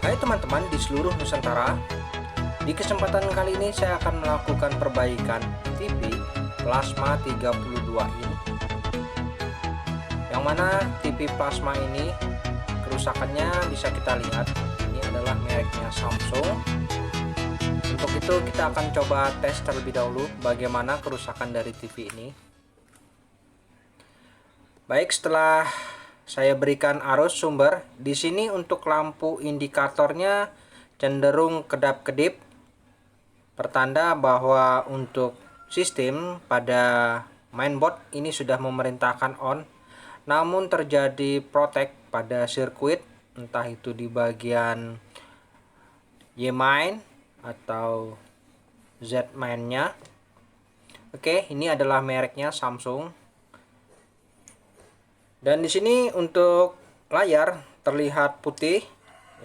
Hai teman-teman di seluruh Nusantara. Di kesempatan kali ini saya akan melakukan perbaikan TV plasma 32 in. Yang mana TV plasma ini kerusakannya bisa kita lihat. Ini adalah mereknya Samsung. Untuk itu kita akan coba tes terlebih dahulu bagaimana kerusakan dari TV ini. Baik, setelah saya berikan arus sumber, di sini untuk lampu indikatornya cenderung kedap-kedip, pertanda bahwa untuk sistem pada mainboard ini sudah memerintahkan on, namun terjadi protek pada sirkuit, entah itu di bagian Y-main atau Z-mainnya. Oke, ini adalah mereknya Samsung. Dan di sini untuk layar terlihat putih,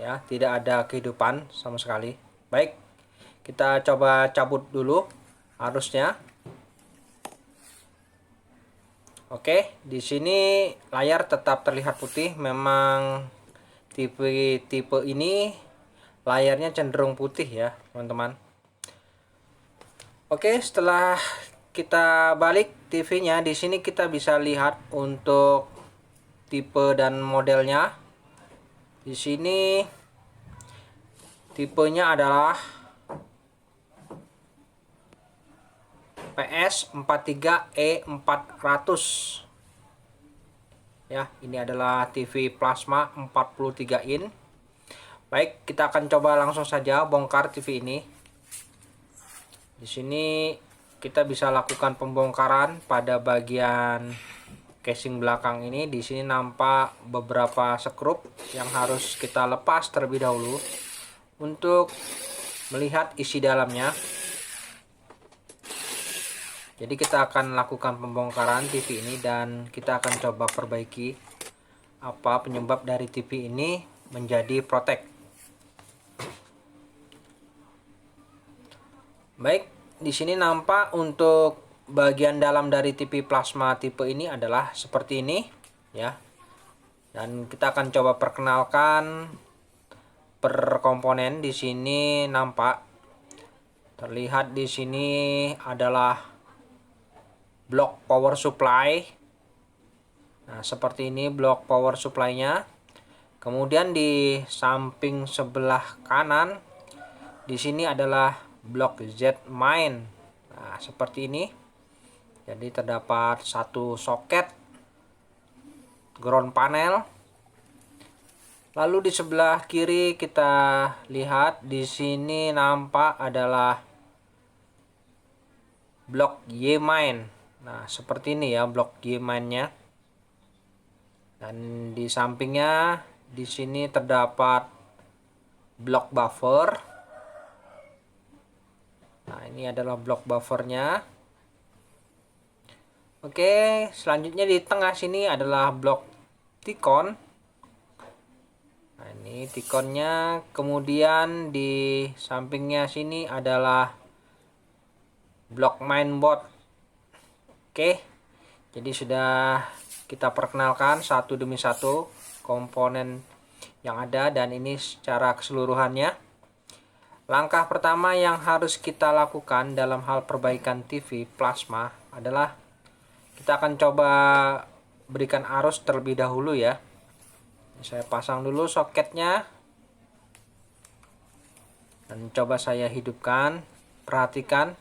ya, tidak ada kehidupan sama sekali. Baik, kita coba cabut dulu arusnya. Oke, di sini layar tetap terlihat putih. Memang tipe ini layarnya cenderung putih ya, teman-teman. Oke, setelah kita balik TV-nya, di sini kita bisa lihat untuk tipe dan modelnya. Di sini tipenya adalah PS43E400. Ya, ini adalah TV plasma 43 in. Baik, kita akan coba langsung saja bongkar TV ini. Di sini kita bisa lakukan pembongkaran pada bagian casing belakang ini. Di sini nampak beberapa skrup yang harus kita lepas terlebih dahulu untuk melihat isi dalamnya. Jadi kita akan lakukan pembongkaran TV ini dan kita akan coba perbaiki apa penyebab dari TV ini menjadi protek. Baik, di sini nampak untuk bagian dalam dari TV plasma tipe ini adalah seperti ini ya. Dan kita akan coba perkenalkan per komponen. Di sini nampak terlihat di sini adalah blok power supply. Nah, seperti ini blok power supply-nya. Kemudian di samping sebelah kanan di sini adalah blok Z-main. Nah, seperti ini. Jadi terdapat satu soket ground panel. Lalu di sebelah kiri kita lihat di sini nampak adalah blok Y-main. Nah, seperti ini ya blok Y-mainnya. Dan di sampingnya di sini terdapat blok buffer. Nah, ini adalah blok buffernya. Oke, selanjutnya di tengah sini adalah blok T-con. Nah, ini T-connya. Kemudian di sampingnya sini adalah blok mainboard. Oke, jadi sudah kita perkenalkan satu demi satu komponen yang ada dan ini secara keseluruhannya. Langkah pertama yang harus kita lakukan dalam hal perbaikan TV plasma adalah kita akan coba berikan arus terlebih dahulu ya. Saya pasang dulu soketnya dan coba saya hidupkan. Perhatikan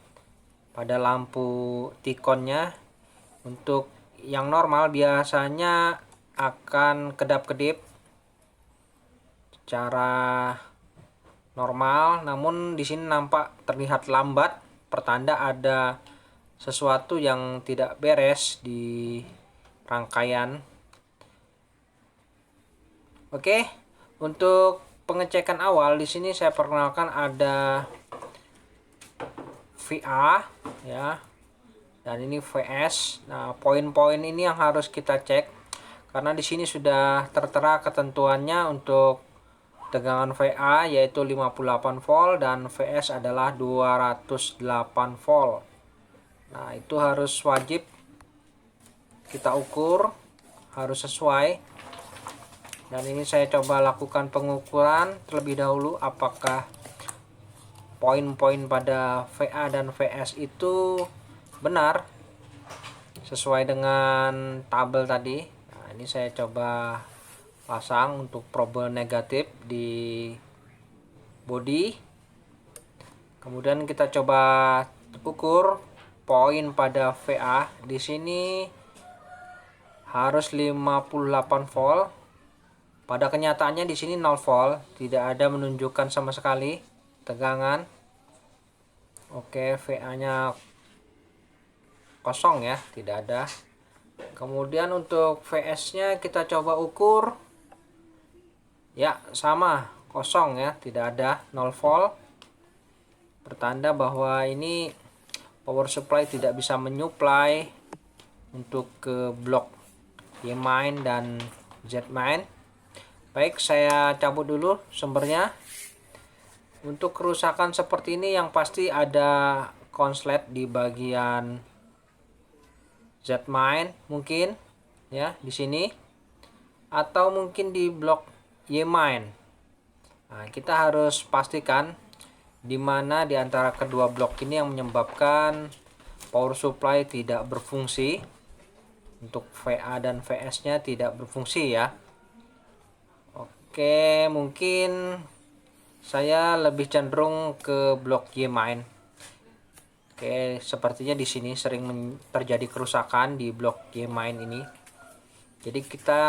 pada lampu T-connya. Untuk yang normal biasanya akan kedap-kedip secara normal, namun di sini nampak terlihat lambat, pertanda ada sesuatu yang tidak beres di rangkaian. Oke, untuk pengecekan awal di sini saya perkenalkan ada VA ya. Dan ini VS. Nah, poin-poin ini yang harus kita cek karena di sini sudah tertera ketentuannya untuk tegangan VA yaitu 58 volt dan VS adalah 208 volt. Nah, itu harus wajib kita ukur, harus sesuai. Dan ini saya coba lakukan pengukuran terlebih dahulu apakah poin-poin pada VA dan VS itu benar sesuai dengan tabel tadi. Nah, ini saya coba pasang untuk probe negatif di body. Kemudian kita coba ukur poin pada VA. Di sini harus 58 volt. Pada kenyataannya di sini 0 volt, tidak ada menunjukkan sama sekali tegangan. Oke, VA-nya kosong ya, tidak ada. Kemudian untuk VS-nya kita coba ukur. Ya, sama, kosong ya, tidak ada, 0 volt. Pertanda bahwa ini power supply tidak bisa menyuplai untuk ke blok Y main dan Z main. Baik, saya cabut dulu sumbernya. Untuk kerusakan seperti ini yang pasti ada konslet di bagian Z main mungkin ya di sini, atau mungkin di blok Y main. Nah, kita harus pastikan di mana di antara kedua blok ini yang menyebabkan power supply tidak berfungsi. Untuk VA dan VS-nya tidak berfungsi ya. Oke, mungkin saya lebih cenderung ke blok Y main. Oke, sepertinya di sini sering terjadi kerusakan di blok Y main ini. Jadi kita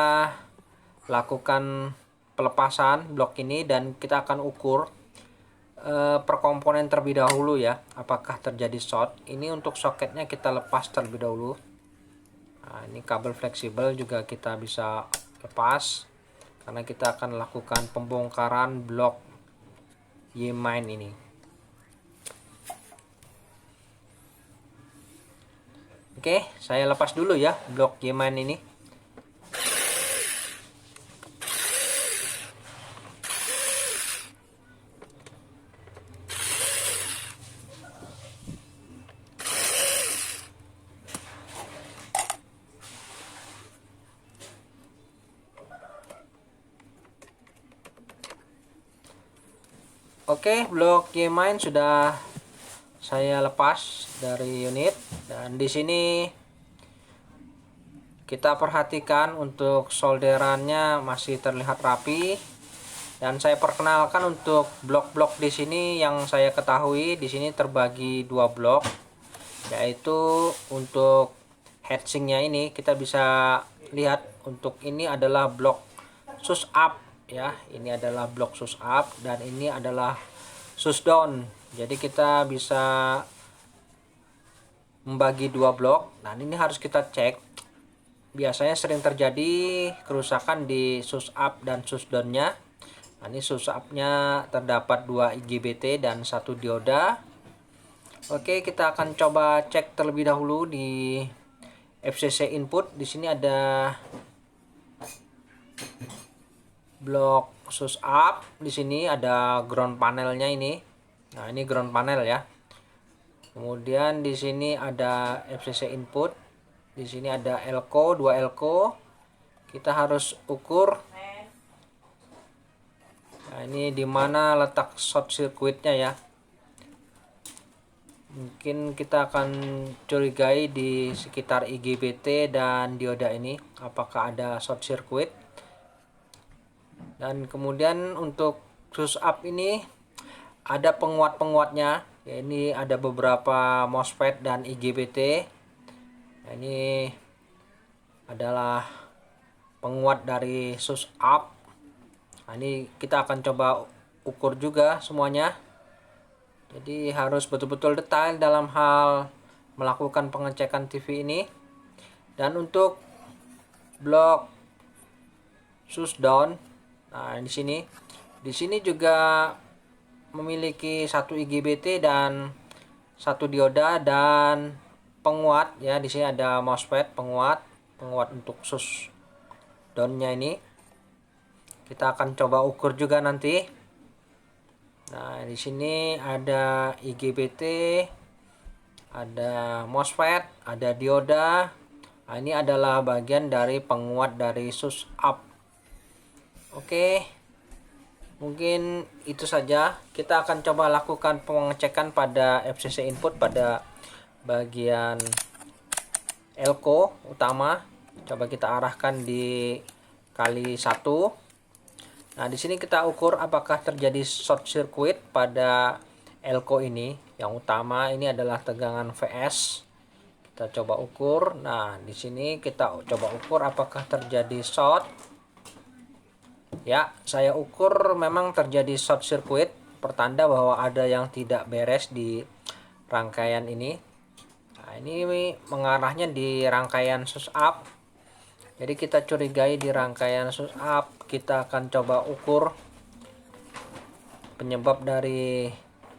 lakukan pelepasan blok ini dan kita akan ukur per komponen terlebih dahulu ya, apakah terjadi short. Ini untuk soketnya kita lepas terlebih dahulu. Nah, ini kabel fleksibel juga kita bisa lepas karena kita akan lakukan pembongkaran blok Y main ini. Oke, saya lepas dulu ya blok Y main ini. Oke, blok Y main sudah saya lepas dari unit, dan di sini kita perhatikan untuk solderannya masih terlihat rapi. Dan saya perkenalkan untuk blok-blok di sini yang saya ketahui di sini terbagi dua blok, yaitu untuk heatsinknya ini kita bisa lihat untuk ini adalah blok sus up ya, ini adalah blok sus up dan ini adalah sus down. Jadi kita bisa membagi dua blok. Nah, ini harus kita cek. Biasanya sering terjadi kerusakan di sus up dan sus down-nya. Nah, ini sus up-nya terdapat 2 IGBT dan 1 dioda. Oke, kita akan coba cek terlebih dahulu di FCC input. Di sini ada blok sus up, di sini ada ground panelnya ini. Nah, ini ground panel ya. Kemudian di sini ada FCC input. Di sini ada elko, 2 elko. Kita harus ukur. Nah, ini di mana letak short circuitnya ya. Mungkin kita akan curigai di sekitar IGBT dan dioda ini apakah ada short circuit. Dan kemudian untuk sus up ini ada penguat-penguatnya ya, ini ada beberapa MOSFET dan IGBT. Nah, ini adalah penguat dari sus up. Nah, ini kita akan coba ukur juga semuanya. Jadi harus betul-betul detail dalam hal melakukan pengecekan TV ini. Dan untuk blok sus down, nah di sini juga memiliki 1 IGBT dan 1 dioda dan penguat ya. Di sini ada MOSFET penguat untuk sus down-nya ini. Kita akan coba ukur juga nanti. Nah, di sini ada IGBT, ada MOSFET, ada dioda. Nah, ini adalah bagian dari penguat dari sus up. Oke, mungkin itu saja. Kita akan coba lakukan pengecekan pada FCC input pada bagian elko utama. Coba kita arahkan di kali 1. Nah, di sini kita ukur apakah terjadi short circuit pada elko ini. Yang utama ini adalah tegangan VS. Kita coba ukur. Nah, di sini kita coba ukur apakah terjadi short. Ya, saya ukur memang terjadi short circuit, pertanda bahwa ada yang tidak beres di rangkaian ini. Nah, ini mengarahnya di rangkaian sus up. Jadi kita curigai di rangkaian sus up. Kita akan coba ukur penyebab dari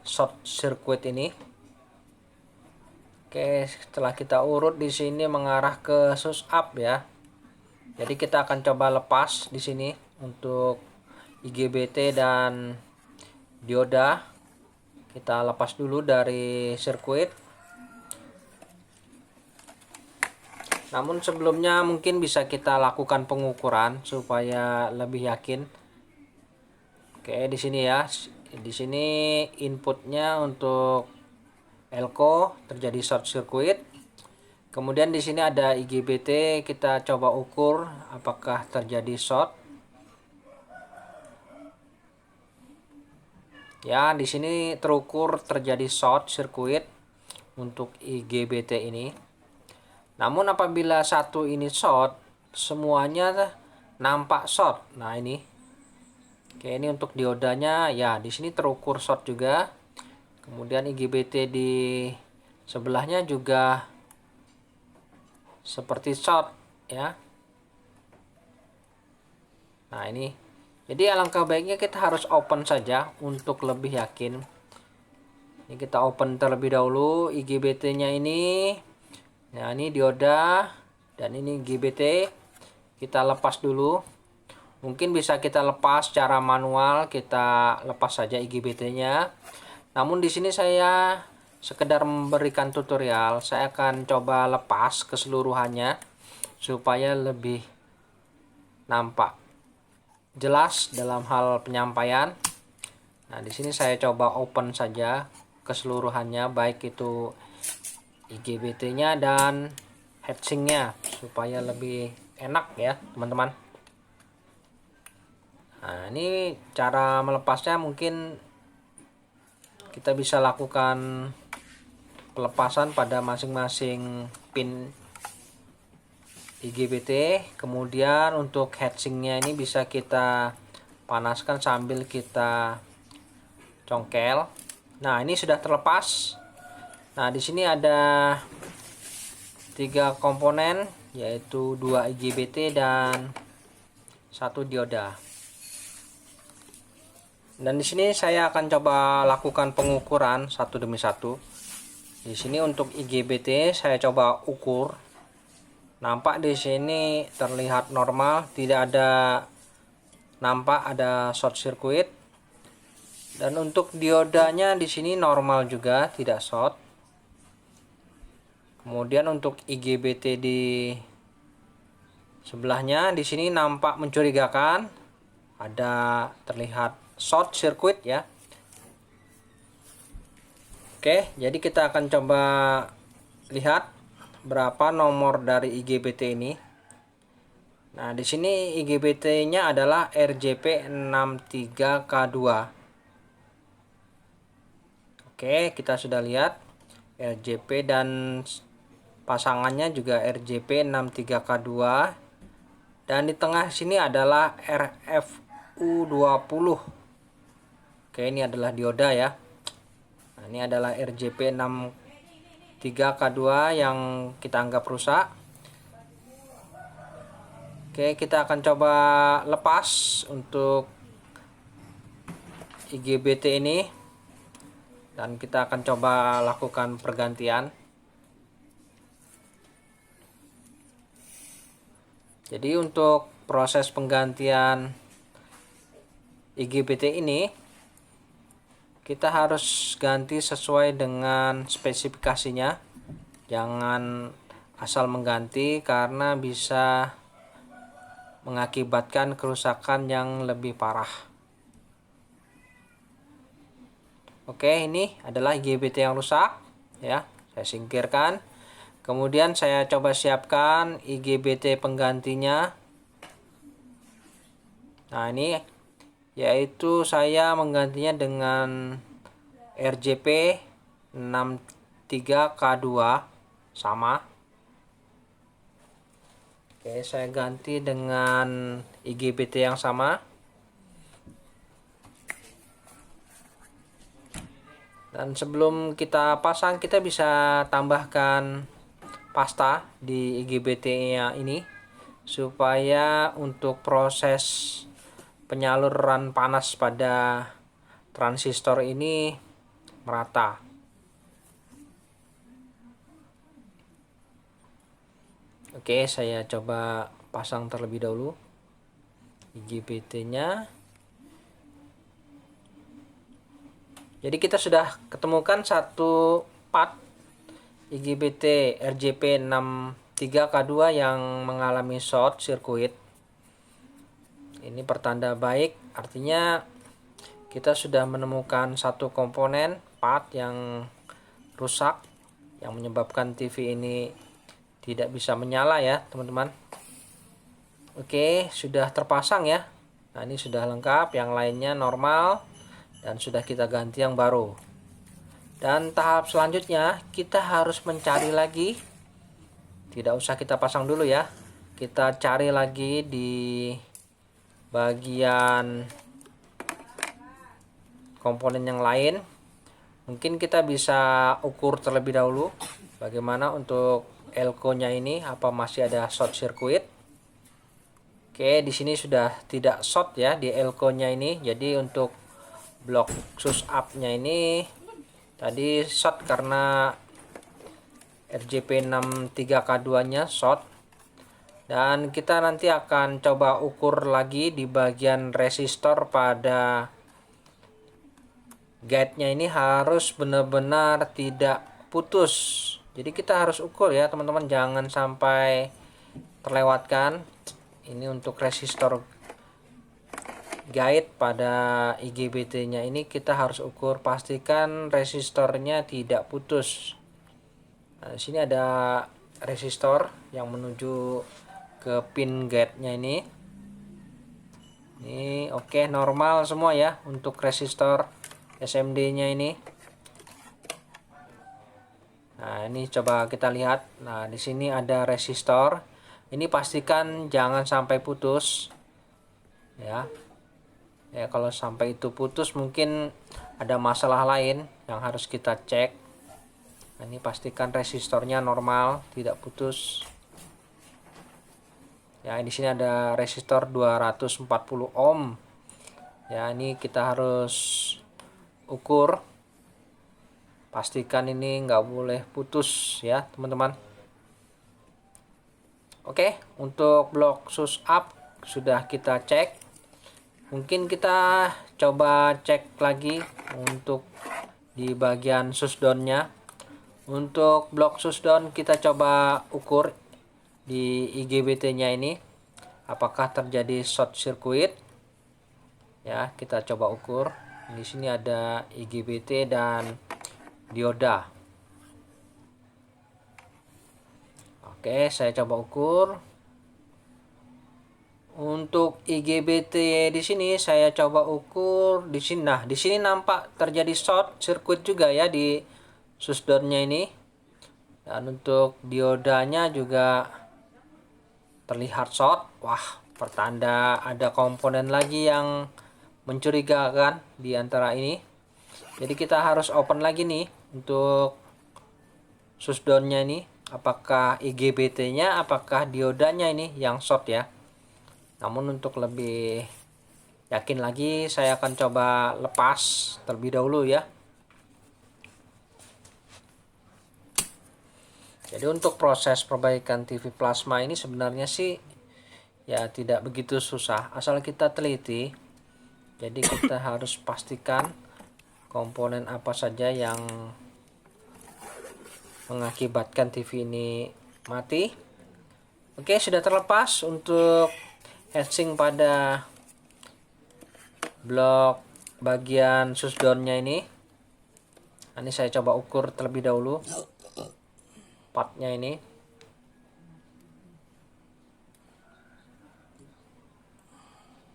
short circuit ini. Oke, setelah kita urut di sini mengarah ke sus up ya. Jadi kita akan coba lepas di sini untuk IGBT dan dioda. Kita lepas dulu dari sirkuit. Namun sebelumnya mungkin bisa kita lakukan pengukuran supaya lebih yakin. Oke, di sini ya. Di sini inputnya untuk elko terjadi short circuit. Kemudian di sini ada IGBT, kita coba ukur apakah terjadi short. Ya, di sini terukur terjadi short circuit untuk IGBT ini. Namun apabila satu ini short, semuanya nampak short. Nah, ini. Oke, ini untuk diodanya ya, di sini terukur short juga. Kemudian IGBT di sebelahnya juga seperti short ya. Nah, ini. Jadi alangkah baiknya kita harus open saja untuk lebih yakin. Ini kita open terlebih dahulu IGBT-nya ini. Nah, ini dioda dan ini IGBT. Kita lepas dulu. Mungkin bisa kita lepas secara manual, kita lepas saja IGBT-nya. Namun di sini saya sekedar memberikan tutorial, saya akan coba lepas keseluruhannya supaya lebih nampak jelas dalam hal penyampaian. Nah, di sini saya coba open saja keseluruhannya, baik itu IGBT-nya dan heatsink-nya supaya lebih enak ya, teman-teman. Nah, ini cara melepasnya mungkin kita bisa lakukan pelepasan pada masing-masing pin IGBT. Kemudian untuk heatsinknya ini bisa kita panaskan sambil kita congkel. Nah, ini sudah terlepas. Nah, di sini ada 3 komponen, yaitu 2 IGBT dan 1 dioda. Dan di sini saya akan coba lakukan pengukuran satu demi satu. Di sini untuk IGBT saya coba ukur. Nampak di sini terlihat normal, tidak ada nampak ada short circuit. Dan untuk diodanya di sini normal juga, tidak short. Kemudian untuk IGBT di sebelahnya di sini nampak mencurigakan, ada terlihat short circuit ya. Oke, jadi kita akan coba lihat berapa nomor dari IGBT ini. Nah, di sini IGBT-nya adalah RJP63K2. Oke, kita sudah lihat RJP dan pasangannya juga RJP63K2. Dan di tengah sini adalah RFU20. Oke, ini adalah dioda ya. Nah, ini adalah RJP63K2 yang kita anggap rusak. Oke, kita akan coba lepas untuk IGBT ini. Dan kita akan coba lakukan pergantian. Jadi untuk proses penggantian IGBT ini kita harus ganti sesuai dengan spesifikasinya. Jangan asal mengganti karena bisa mengakibatkan kerusakan yang lebih parah. Oke, ini adalah IGBT yang rusak ya. Saya singkirkan. Kemudian saya coba siapkan IGBT penggantinya. Nah, ini yaitu saya menggantinya dengan RJP 63K2 sama. Oke, saya ganti dengan IGBT yang sama. Dan sebelum kita pasang, kita bisa tambahkan pasta di IGBT-nya ini supaya untuk proses penyaluran panas pada transistor ini merata. Oke, saya coba pasang terlebih dahulu IGBT-nya. Jadi kita sudah ketemukan satu part IGBT RJP 63K2 yang mengalami short circuit. Ini pertanda baik, artinya kita sudah menemukan satu komponen part yang rusak yang menyebabkan TV ini tidak bisa menyala ya teman-teman. Oke, sudah terpasang ya. Nah, ini sudah lengkap, yang lainnya normal dan sudah kita ganti yang baru. Dan tahap selanjutnya kita harus mencari lagi, tidak usah kita pasang dulu ya, kita cari lagi di bagian komponen yang lain. Mungkin kita bisa ukur terlebih dahulu bagaimana untuk elko nya ini, apa masih ada short circuit. Oke, di sini sudah tidak short ya di elko nya ini. Jadi untuk blok sus up nya ini tadi short karena RJP 63K2 nya short. Dan kita nanti akan coba ukur lagi di bagian resistor pada gate nya ini harus benar-benar tidak putus. Jadi kita harus ukur ya teman-teman, jangan sampai terlewatkan. Ini untuk resistor guide pada IGBT nya ini kita harus ukur, pastikan resistornya tidak putus. Nah, di sini ada resistor yang menuju ke pin gate nya ini. Ini oke, normal semua ya untuk resistor SMD nya ini. Nah, ini coba kita lihat. Nah, di sini ada resistor. Ini pastikan jangan sampai putus ya. Ya, kalau sampai itu putus mungkin ada masalah lain yang harus kita cek. Nah, ini pastikan resistornya normal, tidak putus. Ya, di sini ada resistor 240 ohm. Ya, ini kita harus ukur. Pastikan ini nggak boleh putus ya, teman-teman. Oke, untuk blok sus up sudah kita cek. Mungkin kita coba cek lagi untuk di bagian susdown-nya. Untuk blok susdown kita coba ukur di IGBT-nya ini apakah terjadi short circuit. Ya, kita coba ukur. Di sini ada IGBT dan dioda. Oke, saya coba ukur. Untuk IGBT di sini saya coba ukur di sini. Nah, di sini nampak terjadi short circuit juga ya di susdown-nya ini. Dan untuk diodanya juga terlihat short. Wah, pertanda ada komponen lagi yang mencurigakan di antara ini. Jadi kita harus open lagi nih untuk susdown-nya ini. Apakah IGBT-nya, apakah diodanya ini yang short ya. Namun untuk lebih yakin lagi saya akan coba lepas terlebih dahulu ya. Jadi untuk proses perbaikan TV plasma ini sebenarnya sih ya tidak begitu susah asal kita teliti. Jadi kita harus pastikan komponen apa saja yang mengakibatkan TV ini mati. Oke, sudah terlepas untuk heatsink pada blok bagian shutdownnya ini. Ini saya coba ukur terlebih dahulu partnya ini.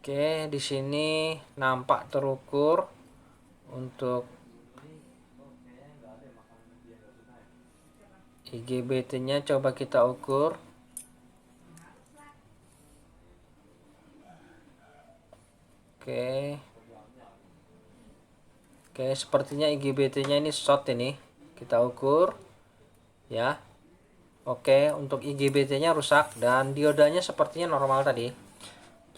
Oke, di sini nampak terukur untuk IGBT-nya. Coba kita ukur. Oke. Oke, sepertinya IGBT-nya ini short ini. Kita ukur ya. Oke, untuk IGBT-nya rusak dan diodanya sepertinya normal tadi.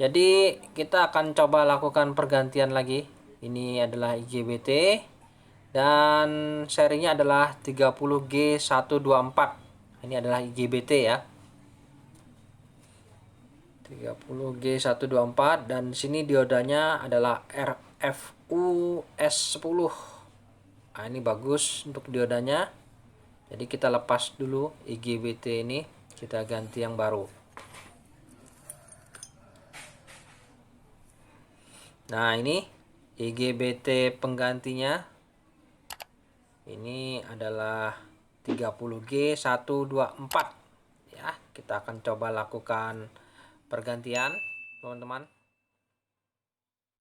Jadi, kita akan coba lakukan pergantian lagi. Ini adalah IGBT dan serinya adalah 30G124. Ini adalah IGBT ya. 30G124 dan sini diodanya adalah RFU S10. Nah, ini bagus untuk diodanya. Jadi kita lepas dulu IGBT ini, kita ganti yang baru. Nah, ini IGBT penggantinya. Ini adalah 30G124 ya. Kita akan coba lakukan pergantian, teman-teman.